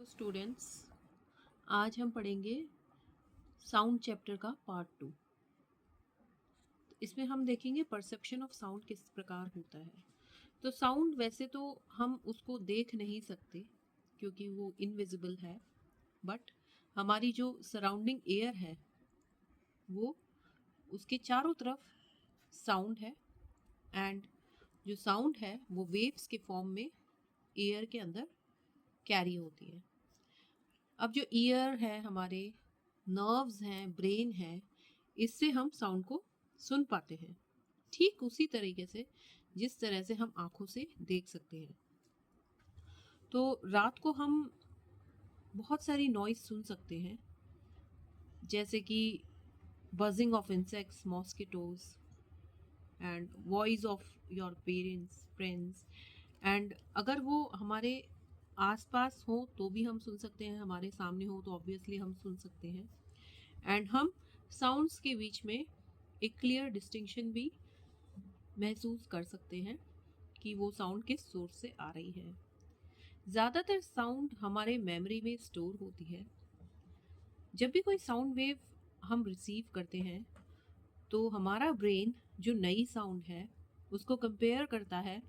Students, आज हम पढ़ेंगे साउंड चैप्टर का पार्ट 2। इसमें हम देखेंगे परसेप्शन ऑफ साउंड किस प्रकार होता है। तो साउंड वैसे तो हम उसको देख नहीं सकते क्योंकि वो इनविजिबल है, बट हमारी जो सराउंडिंग एयर है वो उसके चारों तरफ साउंड है, एंड जो साउंड है वो वेव्स के फॉर्म में एयर के अंदर कैरी होती है। अब जो ईयर है, हमारे नर्व्स हैं, ब्रेन है, इससे हम साउंड को सुन पाते हैं, ठीक उसी तरीके से जिस तरह से हम आंखों से देख सकते हैं। तो रात को हम बहुत सारी नॉइज सुन सकते हैं, जैसे कि buzzing of insects, mosquitoes, and voice of your parents, friends. And अगर वो हमारे आसपास हो तो भी हम सुन सकते हैं, हमारे सामने हो तो ऑब्वियसली हम सुन सकते हैं। एंड हम साउंड्स के बीच में एक क्लियर डिस्टिंक्शन भी महसूस कर सकते हैं कि वो साउंड किस सोर्स से आ रही है। ज़्यादातर साउंड हमारे मेमोरी में स्टोर होती है। जब भी कोई साउंड वेव हम रिसीव करते हैं तो हमारा ब्रेन जो नई साउंड है उसको कंपेयर करता है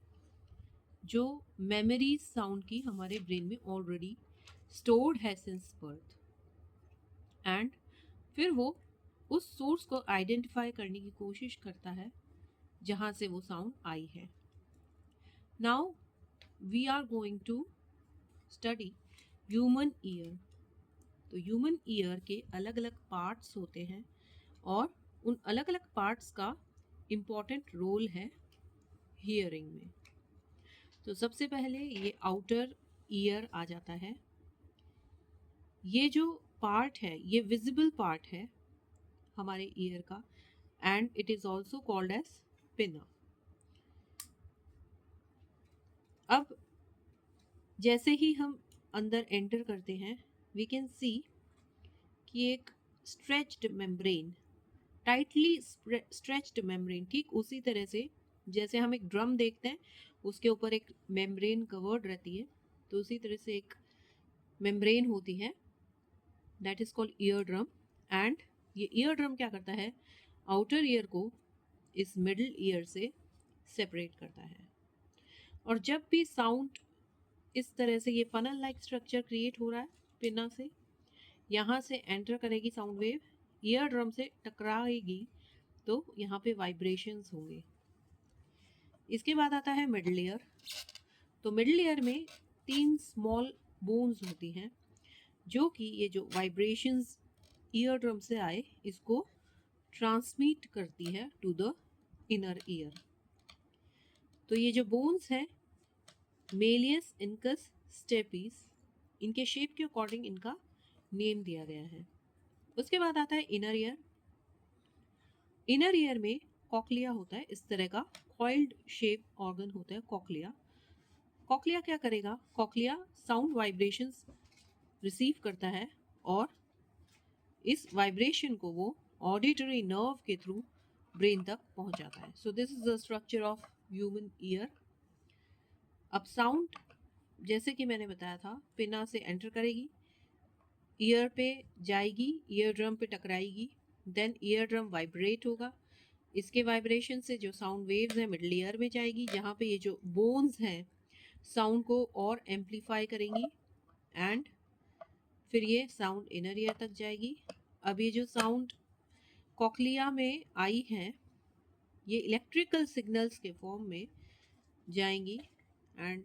जो मेमोरी साउंड की हमारे ब्रेन में ऑलरेडी स्टोर्ड है सिंस बर्थ, एंड फिर वो उस सोर्स को आइडेंटिफाई करने की कोशिश करता है जहाँ से वो साउंड आई है। Now we are going to study human ear. तो ह्यूमन ईयर के अलग अलग पार्ट्स होते हैं और उन अलग अलग पार्ट्स का इम्पॉर्टेंट रोल है हियरिंग में। तो सबसे पहले ये आउटर ईयर आ जाता है। ये जो पार्ट है ये विजिबल पार्ट है हमारे ईयर का, and it is also called as pinna. अब जैसे ही हम अंदर एंटर करते हैं वी कैन सी कि एक stretched membrane, tightly stretched membrane, ठीक उसी तरह से जैसे हम एक ड्रम देखते हैं उसके ऊपर एक मेम्ब्रेन कवर्ड रहती है, तो उसी तरह से एक मेम्ब्रेन होती है, that is called ear drum. And ये ईयर ड्रम क्या करता है, आउटर ईयर को इस मिडिल ईयर से सेपरेट करता है। और जब भी साउंड इस तरह से ये फनल लाइक स्ट्रक्चर क्रिएट हो रहा है पिना से, यहाँ से एंटर करेगी साउंड वेव, ईयर ड्रम से टकराएगी तो यहाँ पे वाइब्रेशंस होंगे। इसके बाद आता है मिडिल ईयर। तो मिडिल ईयर में 3 स्मॉल बोन्स होती हैं जो कि ये जो वाइब्रेशंस ईयर ड्रम से आए इसको ट्रांसमिट करती है टू द इनर ईयर। तो ये जो बोन्स हैं मेलियस, इनकस, स्टेपीस, इनके शेप के अकॉर्डिंग इनका नेम दिया गया है। उसके बाद आता है इनर ईयर। इनर ईयर में कॉक्लिया होता है, इस तरह का कॉइल्ड शेप ऑर्गन होता है कॉक्लिया। कॉक्लिया क्या करेगा, कॉक्लिया साउंड वाइब्रेशंस रिसीव करता है और इस वाइब्रेशन को वो ऑडिटरी नर्व के थ्रू ब्रेन तक पहुंचाता है। सो this is the structure of human ear. अब साउंड जैसे कि मैंने बताया था पिना से एंटर करेगी, ईयर पे जाएगी, ईयर ड्रम पे टकराएगी, देन ईयर ड्रम वाइब्रेट होगा, इसके वाइब्रेशन से जो साउंड वेव्स हैं मिडल ईयर में जाएगी जहाँ पे ये जो बोन्स हैं साउंड को और एम्पलीफाई करेंगी, एंड फिर ये साउंड इनर ईयर तक जाएगी। अब ये जो साउंड कॉक्लिया में आई है ये इलेक्ट्रिकल सिग्नल्स के फॉर्म में जाएंगी and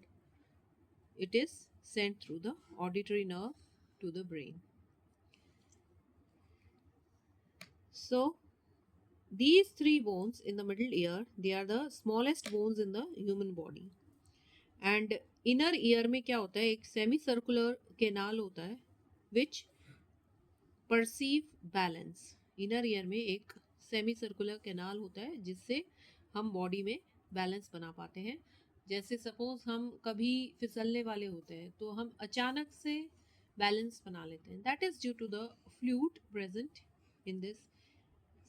it is sent through the auditory nerve to the brain. So these 3 bones in the middle ear, they are the smallest bones in the human body. And inner ear में क्या होता है, एक semi circular canal होता है which perceive balance. Inner ear में एक semi circular canal होता है जिससे हम बॉडी में बैलेंस बना पाते हैं। जैसे सपोज हम कभी फिसलने वाले होते हैं तो हम अचानक से बैलेंस बना लेते हैं, that is due to the fluid present in this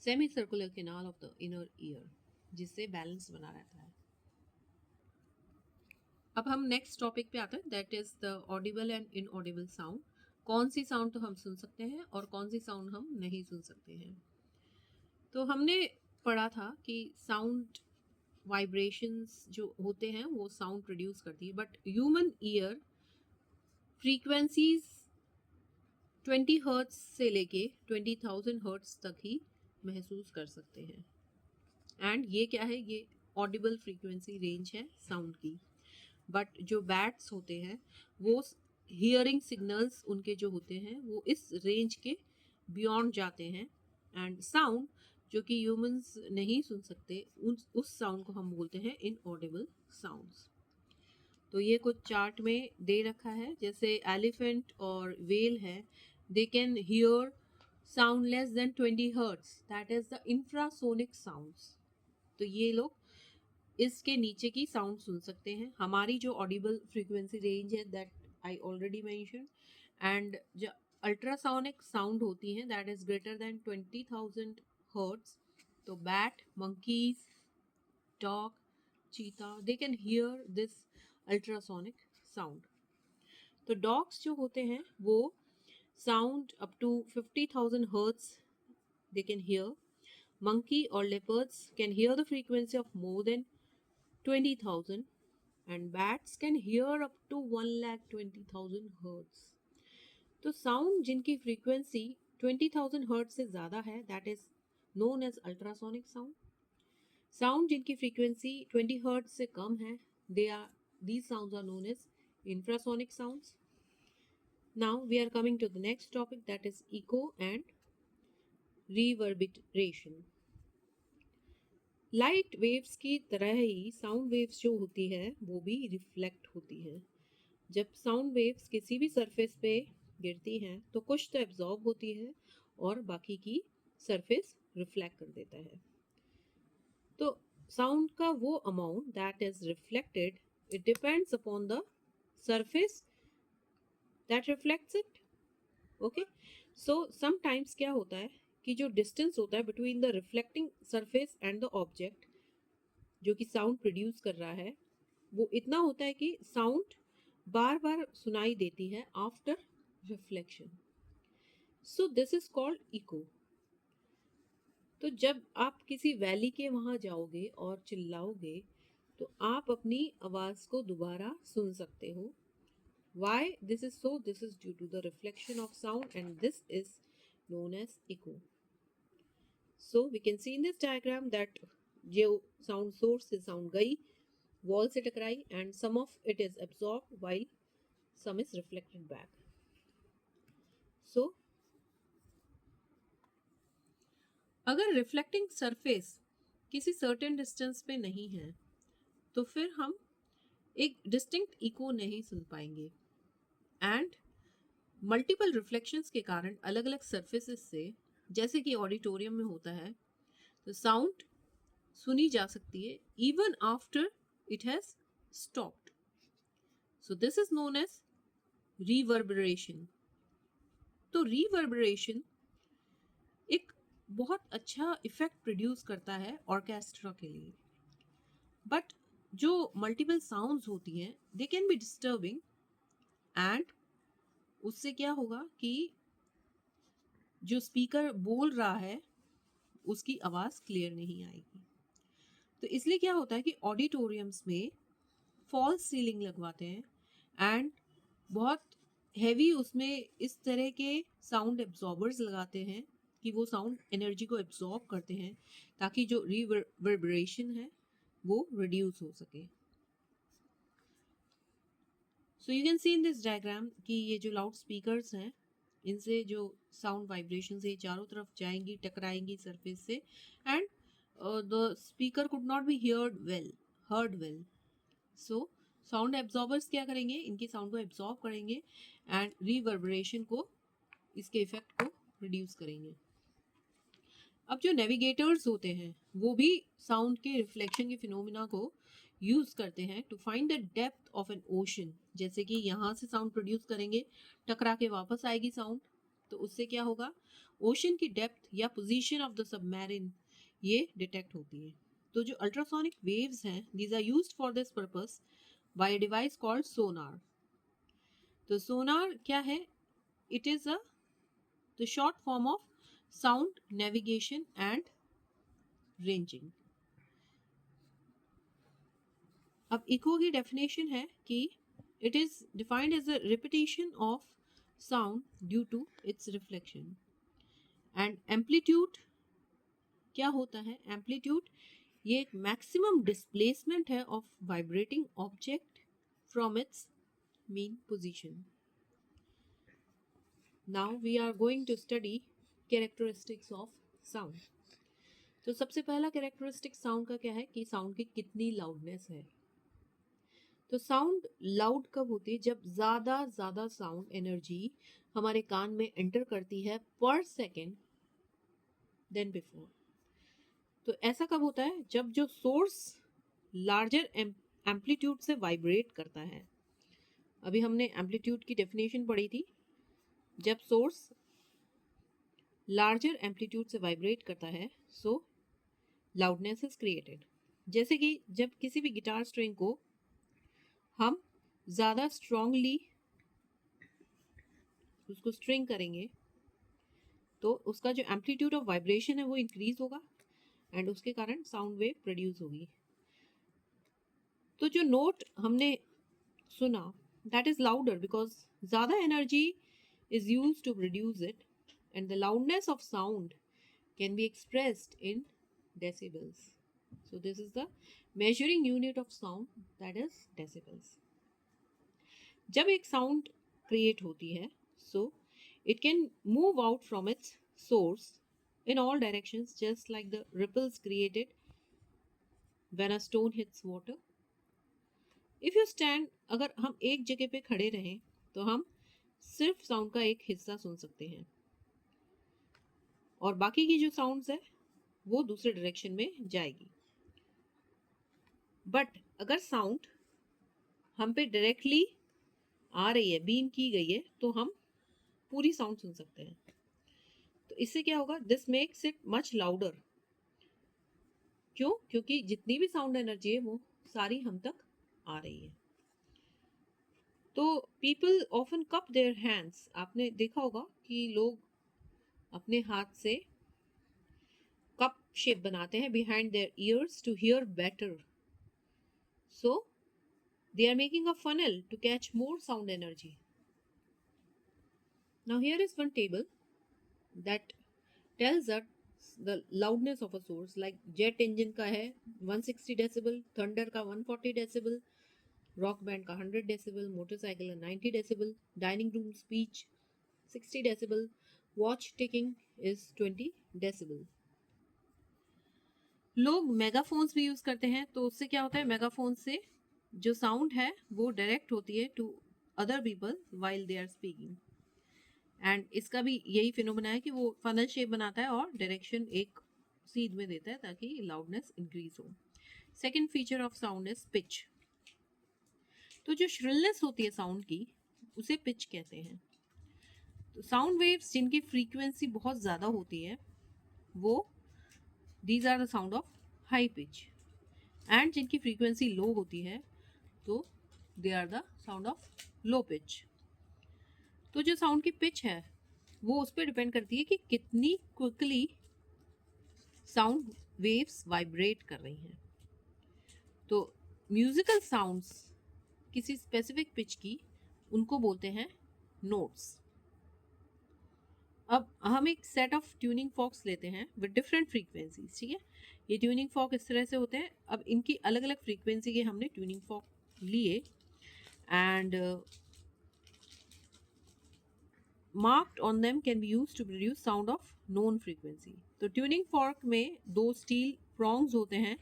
semi circular canal of the inner ear, जिससे बैलेंस बना रहता है। अब हम नेक्स्ट टॉपिक पे आते हैं, that is the Audible and inaudible sound. कौन सी साउंड तो हम सुन सकते हैं और कौन सी साउंड हम नहीं सुन सकते हैं। तो हमने पढ़ा था कि साउंड वाइब्रेशंस जो होते हैं वो साउंड प्रोड्यूस करती है, but human ear frequencies 20 hertz से लेके 20,000 हर्ट्ज तक ही महसूस कर सकते हैं। एंड ये क्या है, ये ऑडिबल फ्रीक्वेंसी रेंज है साउंड की। बट जो बैट्स होते हैं वो हियरिंग सिग्नल्स उनके जो होते हैं वो इस रेंज के बियॉन्ड जाते हैं। एंड साउंड जो कि ह्यूमंस नहीं सुन सकते, उस साउंड को हम बोलते हैं इनऑडिबल साउंड्स। तो ये कुछ चार्ट में दे रखा है, जैसे एलिफेंट और वेल है, दे can here sound less than 20 hertz, that is the infrasonic sounds. तो ये लोग इसके नीचे की साउंड सुन सकते हैं। हमारी जो ऑडिबल फ्रीक्वेंसी रेंज है that I already mention. And जो अल्ट्रासोनिक साउंड होती है that is greater than 20,000 hertz. तो bat, monkeys, dog, cheetah, they can hear this ultrasonic sound. तो डॉग्स जो होते हैं वो sound up to 50,000 hertz they can hear. Monkey or leopards can hear the frequency of more than 20,000, and bats can hear up to 1,20,000 hertz. तो sound जिनकी frequency 20,000 hertz से ज़्यादा है that is known as ultrasonic sound. Sound जिनकी frequency 20 hertz से कम है, they are these sounds are known as infrasonic sounds. Now we are coming to the next topic, that is echo and reverberation. Light waves की तरह ही sound waves जो होती है वो भी रिफ्लेक्ट होती है। जब साउंड वेव्स किसी भी सरफेस पे गिरती हैं तो कुछ तो एब्जॉर्ब होती है और बाकी की सरफेस रिफ्लेक्ट कर देता है। तो साउंड का वो amount that is reflected, it depends upon the surface that reflects it. Okay, so sometimes क्या होता है कि जो डिस्टेंस होता है between the reflecting surface and the object जो कि साउंड प्रोड्यूस कर रहा है वो इतना होता है कि साउंड बार बार सुनाई देती है after reflection. So this is called echo. तो जब आप किसी वैली के वहां जाओगे और चिल्लाओगे तो आप अपनी आवाज को दोबारा सुन सकते हो। Why this is so? This is due to the reflection of sound, and this is known as echo. So we can see in this diagram that जो sound source से sound गई, wall से टकराई, and some of it is absorbed while some is reflected back. So अगर reflecting surface किसी certain distance पे नहीं है तो फिर हम एक डिस्टिंक्ट इको नहीं सुन पाएंगे। एंड मल्टीपल रिफ्लेक्शंस के कारण अलग अलग सरफेसेस से, जैसे कि ऑडिटोरियम में होता है, तो साउंड सुनी जा सकती है even after it has stopped. So this is known as reverberation. तो रिवर्बरेशन एक बहुत अच्छा इफेक्ट प्रोड्यूस करता है ऑर्केस्ट्रा के लिए। बट जो मल्टीपल साउंड्स होती हैं they can be disturbing, and उससे क्या होगा कि जो स्पीकर बोल रहा है उसकी आवाज़ क्लियर नहीं आएगी। तो इसलिए क्या होता है कि ऑडिटोरियम्स में फॉल्स सीलिंग लगवाते हैं एंड बहुत हैवी उसमें इस तरह के साउंड एब्जॉर्बर्स लगाते हैं कि वो साउंड एनर्जी को एब्जॉर्ब करते हैं ताकि जो रिवर्बरेशन है वो रिड्यूस हो सके। So you can see in this diagram कि ये जो लाउड स्पीकर्स हैं इनसे जो साउंड वाइब्रेशन से चारों तरफ जाएंगी, टकराएंगी सरफेस से, and the speaker could not be heard well. So sound absorbers क्या करेंगे, इनकी साउंड को एब्जॉर्ब करेंगे एंड रिवर्बरेशन को, इसके इफेक्ट को रिड्यूस करेंगे। अब जो नेविगेटर्स होते हैं वो भी साउंड के रिफ्लेक्शन के फिनोमिना को यूज करते हैं to find the depth of an ocean. जैसे कि यहाँ से साउंड प्रोड्यूस करेंगे, टकरा के वापस आएगी साउंड, तो उससे क्या होगा, ओशन की डेप्थ या पोजीशन ऑफ द सबमरीन ये डिटेक्ट होती है। तो जो अल्ट्रासोनिक वेव्स हैं these are used for this purpose by a device called sonar. तो सोनार क्या है? It is a the short form of sound navigation and ranging. अब इको की डेफिनेशन है कि it is defined as a repetition of sound due to its reflection. And amplitude क्या होता है? एम्पलीट्यूड ये एक मैक्सिमम डिस्प्लेसमेंट है of vibrating object from its mean position. Now we are going to study characteristics of sound. तो सबसे पहला characteristic sound का क्या है कि साउंड की कितनी लाउडनेस है. तो साउंड लाउड कब होती है? जब ज़्यादा साउंड एनर्जी हमारे कान में एंटर करती है पर सेकेंड देन बिफोर. तो ऐसा कब होता है? जब जो सोर्स लार्जर एम्पलीट्यूड से वाइब्रेट करता है. अभी हमने एम्पलीट्यूड की डेफिनेशन पढ़ी थी. जब सोर्स लार्जर एम्पलीट्यूड से वाइब्रेट करता है सो लाउडनेस इज क्रिएटेड. जैसे कि जब किसी भी गिटार स्ट्रिंग को हम ज़्यादा स्ट्रांगली उसको स्ट्रिंग करेंगे तो उसका जो एम्पलीट्यूड ऑफ वाइब्रेशन है वो इंक्रीज होगा एंड उसके कारण साउंड वेव प्रोड्यूस होगी. तो जो नोट हमने सुना दैट इज लाउडर बिकॉज ज़्यादा energy is used to produce it, and the loudness of sound can be expressed in decibels. So this is the measuring unit of sound, that is decibels. जब एक sound create होती है so it can move out from its source in all directions just like the ripples created when a stone hits water. If you stand, अगर हम एक जगह पे खड़े रहें तो हम सिर्फ साउंड का एक हिस्सा सुन सकते हैं और बाकी की जो साउंड्स है वो दूसरे डायरेक्शन में जाएगी. बट अगर साउंड हम पे डायरेक्टली आ रही है, बीम की गई है, तो हम पूरी साउंड सुन सकते हैं. तो इससे क्या होगा? This makes it much louder. क्यों? क्योंकि जितनी भी साउंड एनर्जी है वो सारी हम तक आ रही है. तो people often cup their hands. आपने देखा होगा कि लोग अपने हाथ से कप शेप बनाते हैं behind their ears to hear better. So they are making a funnel to catch more sound energy. Now here is one table that tells us the loudness of a source. Like jet engine का है 160 decibel, thunder का 140 decibel, rock band का 100 decibel, motorcycle का 90 decibel, dining room speech 60 decibel, watch ticking is 20 decibel. लोग मेगाफोन्स भी use करते हैं. तो उससे क्या होता है? मेगाफोन से जो साउंड है वो डायरेक्ट होती है to other people while they are speaking. And इसका भी यही फिनोमेना है कि वो फनल शेप बनाता है और डायरेक्शन एक सीध में देता है ताकि लाउडनेस इंक्रीज हो. Second feature of sound is pitch. तो जो श्रिलनेस होती है साउंड की उसे पिच कहते हैं. तो साउंड वेव्स जिनकी फ्रीक्वेंसी बहुत ज़्यादा होती है वो these are the sound of high pitch. And जिनकी फ्रीक्वेंसी लो होती है तो they are the sound of low pitch. तो जो साउंड की पिच है वो उस पर डिपेंड करती है कि कितनी क्विकली साउंड वेव्स वाइब्रेट कर रही हैं. तो म्यूजिकल साउंड्स किसी स्पेसिफिक पिच की उनको बोलते हैं नोट्स. अब हम एक सेट ऑफ ट्यूनिंग फॉक्स लेते हैं विद डिफरेंट फ्रीक्वेंसीज. ठीक है, ये ट्यूनिंग फॉक इस तरह से होते हैं. अब इनकी अलग अलग फ्रीक्वेंसी के हमने ट्यूनिंग फॉक लिए and marked on them can be used to produce sound of known frequency. तो ट्यूनिंग फॉर्क में दो स्टील प्रोंग्स होते हैं.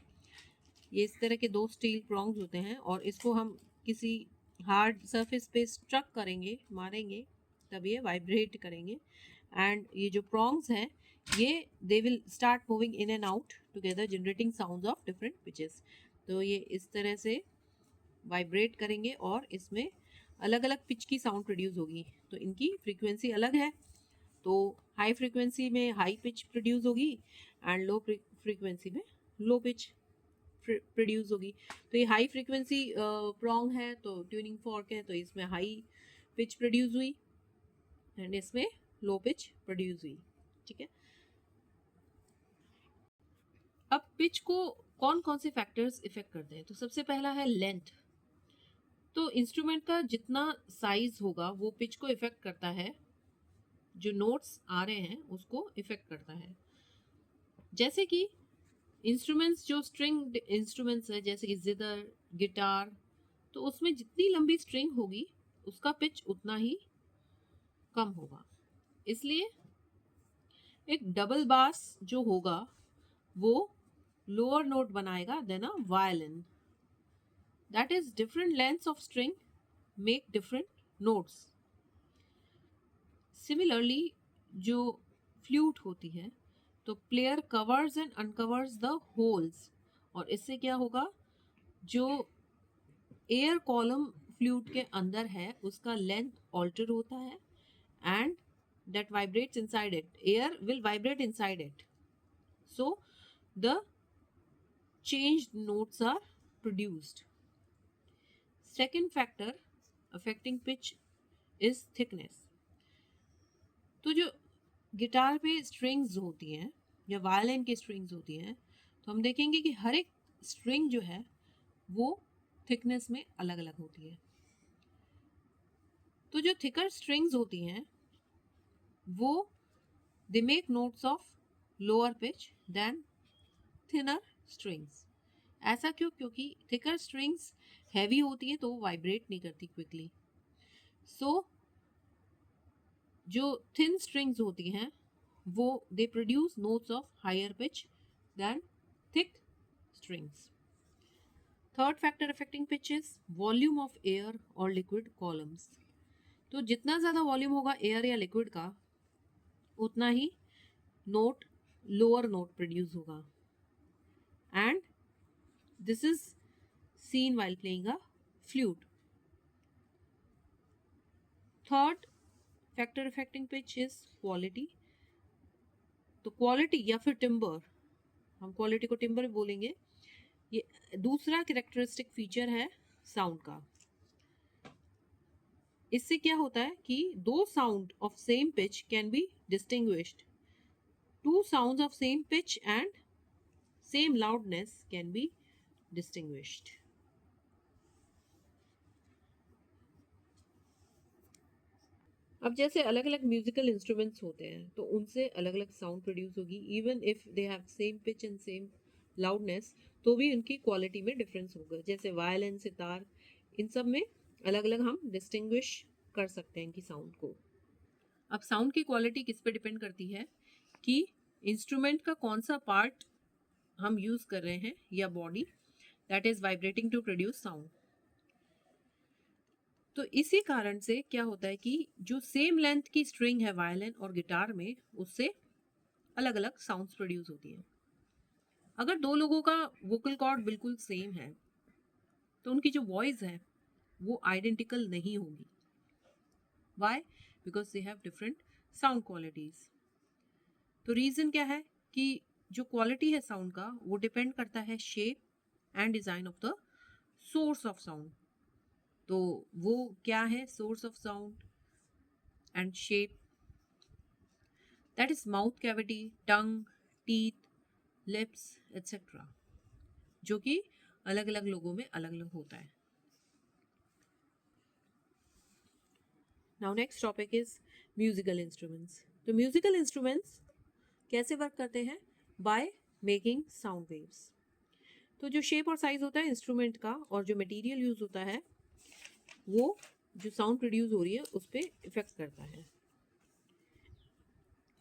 ये इस तरह के दो स्टील प्रोंग्स होते हैं और इसको हम किसी हार्ड सरफेस पे स्ट्रक करेंगे, मारेंगे, तब ये वाइब्रेट करेंगे. एंड ये जो प्रोंग्स हैं ये they will start moving in and out together generating sounds of different pitches. तो ये इस तरह से वाइब्रेट करेंगे और इसमें अलग अलग पिच की साउंड प्रोड्यूस होगी. तो इनकी फ्रीक्वेंसी अलग है. तो हाई फ्रीक्वेंसी में हाई पिच प्रोड्यूस होगी एंड लो फ्रीक्वेंसी में लो पिच. प्रोड्यूस होगी। तो ये हाई फ्रीक्वेंसी प्रोंग है, तो ट्यूनिंग फॉर्क है, तो इसमें हाई पिच प्रोड्यूस हुई एंड इसमें लो पिच प्रोड्यूस हुई। ठीक है, अब पिच को कौन कौन से फैक्टर्स इफेक्ट करते हैं? तो सबसे पहला है लेंथ। तो इंस्ट्रूमेंट का जितना साइज होगा वो पिच को इफेक्ट करता है, जो नोट्स आ रहे हैं उसको इफेक्ट करता है। जैसे कि इंस्ट्रूमेंट्स जो स्ट्रिंग इंस्ट्रूमेंट्स है जैसे कि जिदर, गिटार, तो उसमें जितनी लंबी स्ट्रिंग होगी उसका पिच उतना ही कम होगा। इसलिए एक डबल बास जो होगा वो लोअर नोट बनाएगा than a violin. That is different lengths of string make different notes. Similarly जो फ्लूट होती है तो player covers and uncovers the holes, और इससे क्या होगा, जो एयर कॉलम फ्लूट के अंदर है उसका लेंथ ऑल्टर होता है and that vibrates inside it. Air will vibrate inside it. So the changed notes are produced. Second factor affecting pitch is thickness. तो जो गिटार पे स्ट्रिंग्स होती हैं या वायलिन की स्ट्रिंग्स होती हैं, तो हम देखेंगे कि हर एक स्ट्रिंग जो है वो थिकनेस में अलग अलग होती है। तो जो थिकर स्ट्रिंग्स होती हैं वो they make notes of lower pitch than thinner strings. ऐसा क्यों? क्योंकि थिकर स्ट्रिंग्स हैवी होती है तो वाइब्रेट नहीं करती क्विकली। सो जो थिन स्ट्रिंग्स होती हैं वो they produce notes of higher pitch than thick strings. Third factor affecting pitch is volume of air और लिक्विड कॉलम्स। तो जितना ज़्यादा वॉल्यूम होगा एयर या लिक्विड का उतना ही नोट लोअर नोट प्रोड्यूस होगा and this is seen while playing a flute. Third factor affecting pitch is quality. तो क्वालिटी या फिर टिम्बर, हम क्वालिटी को टिम्बर बोलेंगे, ये दूसरा कैरेक्टरिस्टिक फीचर है साउंड का। इससे क्या होता है कि दो sound of same pitch can be distinguished, two sounds of same pitch and same loudness can be distinguished. अब जैसे अलग अलग म्यूजिकल इंस्ट्रूमेंट्स होते हैं तो उनसे अलग अलग साउंड प्रोड्यूस होगी, even if they have same pitch and same loudness तो भी उनकी क्वालिटी में डिफरेंस होगा। जैसे वायलिन, सितार, इन सब में अलग अलग हम डिस्टिंग्विश कर सकते हैं इनकी साउंड को। अब साउंड की क्वालिटी किस पे डिपेंड करती है कि इंस्ट्रूमेंट का कौन सा पार्ट हम यूज कर रहे हैं या body that is vibrating to produce sound. तो इसी कारण से क्या होता है कि जो सेम लेंथ की स्ट्रिंग है वायलिन और गिटार में उससे अलग अलग साउंड्स प्रोड्यूस होती हैं। अगर दो लोगों का वोकल कॉर्ड बिल्कुल सेम है तो उनकी जो वॉइस है वो आइडेंटिकल नहीं होगी। Why? Because they have different sound qualities. तो रीजन क्या है कि जो क्वालिटी है साउंड का वो डिपेंड करता है shape and design of the source of sound. तो वो क्या है source of sound and shape? That is mouth cavity, tongue, teeth, lips etcetera, जो कि अलग अलग लोगों में अलग अलग होता है। Now next topic is musical instruments. तो म्यूजिकल इंस्ट्रूमेंट्स कैसे वर्क करते हैं? By making sound waves. तो जो शेप और साइज होता है इंस्ट्रूमेंट का और जो मटेरियल यूज होता है वो जो साउंड प्रोड्यूस हो रही है उस पर इफेक्ट करता है।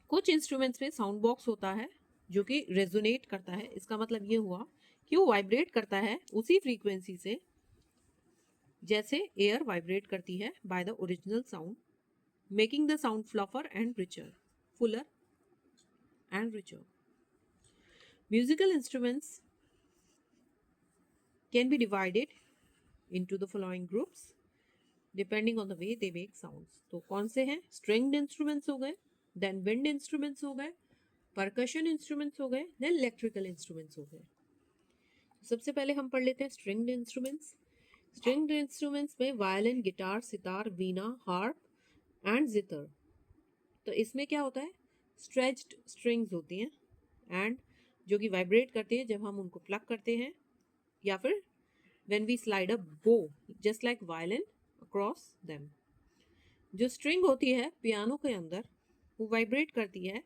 कुछ इंस्ट्रूमेंट्स में साउंड बॉक्स होता है जो कि रेजोनेट करता है। इसका मतलब ये हुआ कि वो वाइब्रेट करता है उसी फ्रीक्वेंसी से जैसे एयर वाइब्रेट करती है by the original sound, making the sound fluffier and richer, fuller and richer. Musical instruments can be divided into the following groups depending on the way they make sounds. तो कौन से हैं? stringed instruments हो गए, then wind instruments हो गए, percussion instruments हो गए, then electrical instruments हो गए। सबसे पहले हम पढ़ लेते हैं स्ट्रिंग्ड इंस्ट्रूमेंट्स। स्ट्रिंग्ड इंस्ट्रूमेंट्स में violin, guitar, sitar, veena, harp and zither. तो इसमें क्या होता है, स्ट्रेच्ड स्ट्रिंग्स होती हैं एंड जो कि वाइब्रेट करती हैं जब हम उनको प्लग करते हैं, या फिर when we slide a bow just like violin across them। जो स्ट्रिंग होती है पियानो के अंदर वो वाइब्रेट करती है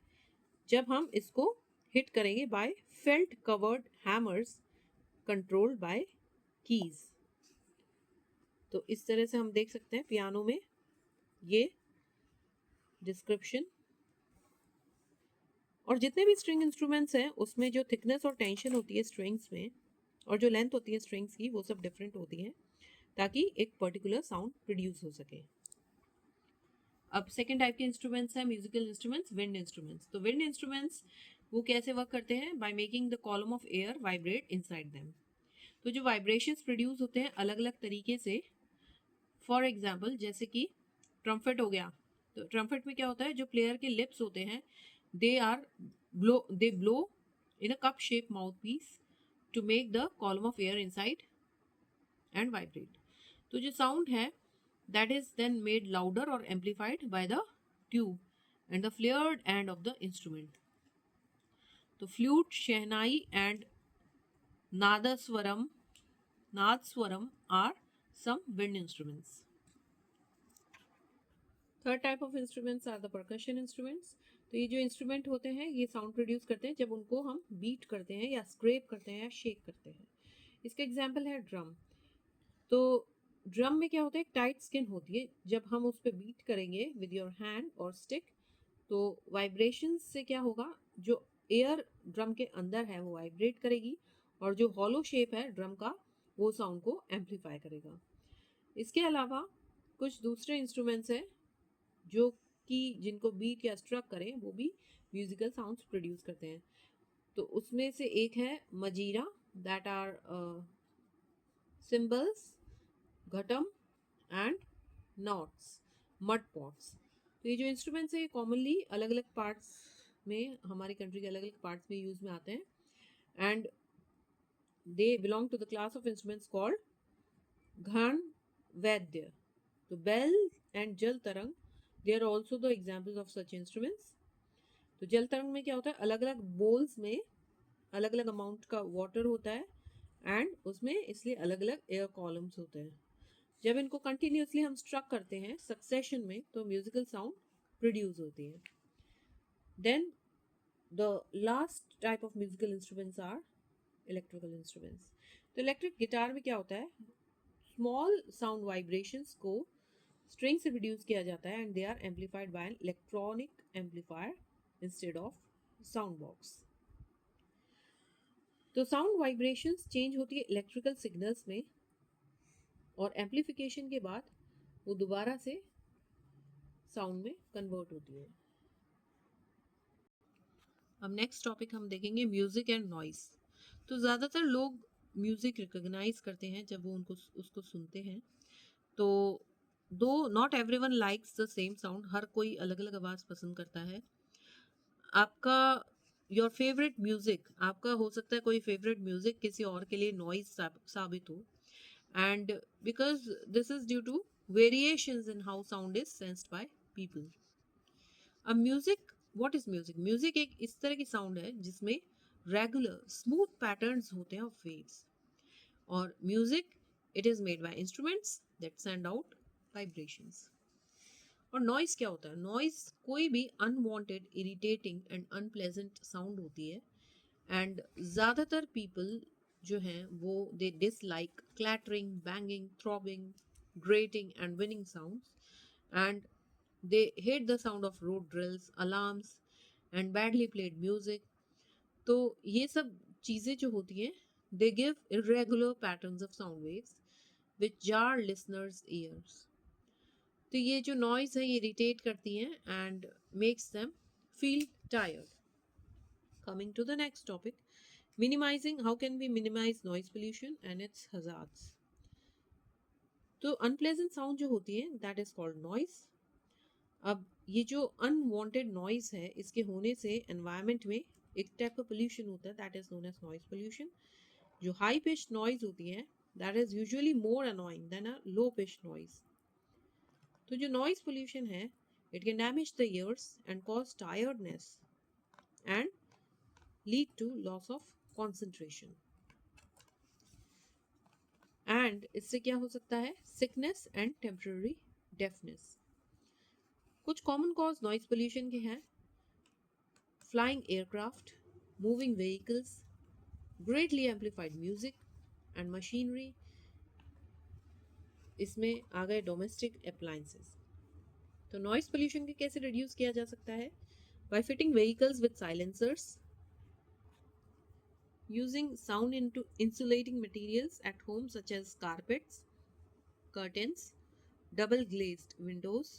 जब हम इसको हिट करेंगे by felt covered hammers controlled by keys. तो इस तरह से हम देख सकते हैं पियानो में ये डिस्क्रिप्शन। और जितने भी स्ट्रिंग इंस्ट्रूमेंट्स हैं उसमें जो थिकनेस और टेंशन होती है स्ट्रिंग्स में और जो लेंथ होती है स्ट्रिंग्स की वो सब डिफरेंट होती है ताकि एक पर्टिकुलर साउंड प्रोड्यूस हो सके। अब सेकेंड टाइप के इंस्ट्रूमेंट्स हैं म्यूजिकल इंस्ट्रूमेंट्स, विंड इंस्ट्रूमेंट्स। तो विंड इंस्ट्रूमेंट्स वो कैसे वर्क करते हैं, by making the column of air vibrate inside them. तो जो वाइब्रेशंस प्रोड्यूस होते हैं अलग अलग तरीके से, फॉर एग्जांपल जैसे कि ट्रम्पेट हो गया। तो ट्रम्पेट में क्या होता है, जो प्लेयर के लिप्स होते हैं they blow in a cup shape mouthpiece to make the column of air inside and vibrate. तो जो साउंड है that is then made louder or amplified by the tube and the flared end of the instrument। तो flute, shehnai and nadaswaram are some wind instruments। Third type of instruments are the percussion instruments. तो ये जो instrument होते हैं ये sound produce करते हैं जब उनको हम बीट करते हैं या स्क्रैप करते हैं या शेक करते हैं। इसका एग्जाम्पल है ड्रम। तो ड्रम में क्या होता है, एक टाइट स्किन होती है, जब हम उस पर बीट करेंगे विद योर हैंड और स्टिक तो वाइब्रेशन से क्या होगा, जो एयर ड्रम के अंदर है वो वाइब्रेट करेगी और जो हॉलो शेप है ड्रम का वो साउंड को एम्पलीफाई करेगा। इसके अलावा कुछ दूसरे इंस्ट्रूमेंट्स हैं जो कि जिनको बीट या स्ट्रक करें वो भी म्यूजिकल साउंड्स प्रोड्यूस करते हैं। तो उसमें से एक है majira, that are cymbals, ghatam and knots, mud pots. तो ये जो इंस्ट्रूमेंट्स हैं कॉमनली अलग अलग पार्ट्स में, हमारी कंट्री के अलग अलग पार्ट्स में यूज में आते हैं and they belong to the class of instruments called ghan vadya. तो bell and jal tarang they are also the examples of such instruments. तो जल तरंग में क्या होता है, अलग अलग बोल्स में अलग अलग अमाउंट का वाटर होता है एंड उसमें इसलिए अलग अलग एयर कॉलम्स होते हैं। जब इनको कंटिन्यूसली हम स्ट्रक करते हैं सक्सेशन में तो म्यूजिकल साउंड प्रोड्यूस होती है। Then the last type of musical instruments are electrical instruments. तो इलेक्ट्रिक गिटार में क्या होता है, स्मॉल साउंड वाइब्रेशंस को स्ट्रिंग से प्रोड्यूस किया जाता है and they are amplified by an electronic amplifier instead of sound box. तो साउंड वाइब्रेशंस चेंज होती है इलेक्ट्रिकल सिग्नल्स में और एम्पलीफिकेशन के बाद वो दोबारा से साउंड में कन्वर्ट होती है। अब नेक्स्ट टॉपिक हम देखेंगे म्यूजिक एंड नॉइस। तो ज़्यादातर लोग म्यूजिक रिकॉग्नाइज करते हैं जब वो उनको उसको सुनते हैं। तो do not everyone likes the same sound, हर कोई अलग अलग आवाज़ पसंद करता है। आपका योर फेवरेट म्यूजिक, आपका हो सकता है कोई फेवरेट म्यूजिक किसी और के लिए नॉइज साबित हो, and because this is due to variations in how sound is sensed by people। अब music, what is music, music एक इस तरह की साउंड है जिसमें रेगुलर स्मूथ पैटर्न्स होते हैं ऑफ वेव्स। और music it is made by instruments that send out vibrations. और नॉइस क्या होता है, नॉइस कोई भी unwanted, irritating and unpleasant sound होती है एंड ज़्यादातर पीपल जो हैं वो दे dislike clattering, banging, throbbing, grating and winning sounds, and they hate the sound of road drills, alarms and badly played music। तो ये सब चीज़ें जो होती हैं they give irregular patterns of sound waves which jar listeners ears। तो ये जो नॉइज है ये इरिटेट करती हैं and makes them feel tired. Coming to the next topic, minimizing, how can we minimize noise pollution and its hazards। तो unpleasant sound जो होती है दैट इज कॉल्ड नॉइज। अब ये जो अनवांटेड नॉइज है इसके होने से एनवायरनमेंट में एक टाइप का पोल्यूशन होता है that is known as noise pollution जो हाई पिच नॉइज होती है that is usually more annoying than a low pitch noise. तो जो नॉइज पोल्यूशन है it can damage the ears and cause tiredness and lead to loss of concentration. And इससे क्या हो सकता है, सिकनेस एंड टेम्पररी डेफनेस। कुछ common cause noise pollution के हैं, flying aircraft, moving vehicles, greatly amplified music and machinery, इसमें आ गए डोमेस्टिक अप्लायंसेस। तो नॉइज पोल्यूशन के कैसे रिड्यूस किया जा सकता है, by fitting vehicles with silencers, using sound into insulating materials at home such as carpets, curtains, double glazed windows,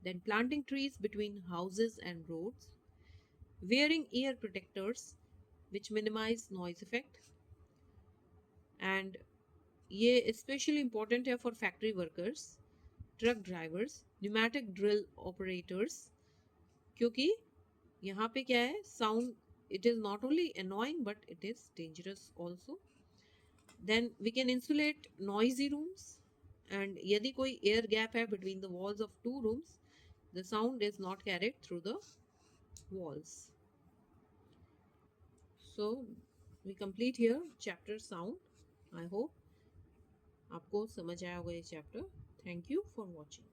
then planting trees between houses and roads, wearing ear protectors which minimize noise effect, and ये specially important है for factory workers, truck drivers, pneumatic drill operators, क्योंकि यहाँ पे क्या है, sound it is not only annoying but it is dangerous also. Then we can insulate noisy rooms, and यदि कोई air gap है between the walls of two rooms the sound is not carried through the walls. So we complete here chapter sound. I hope आपको समझ आया होगा ये chapter. Thank you for watching.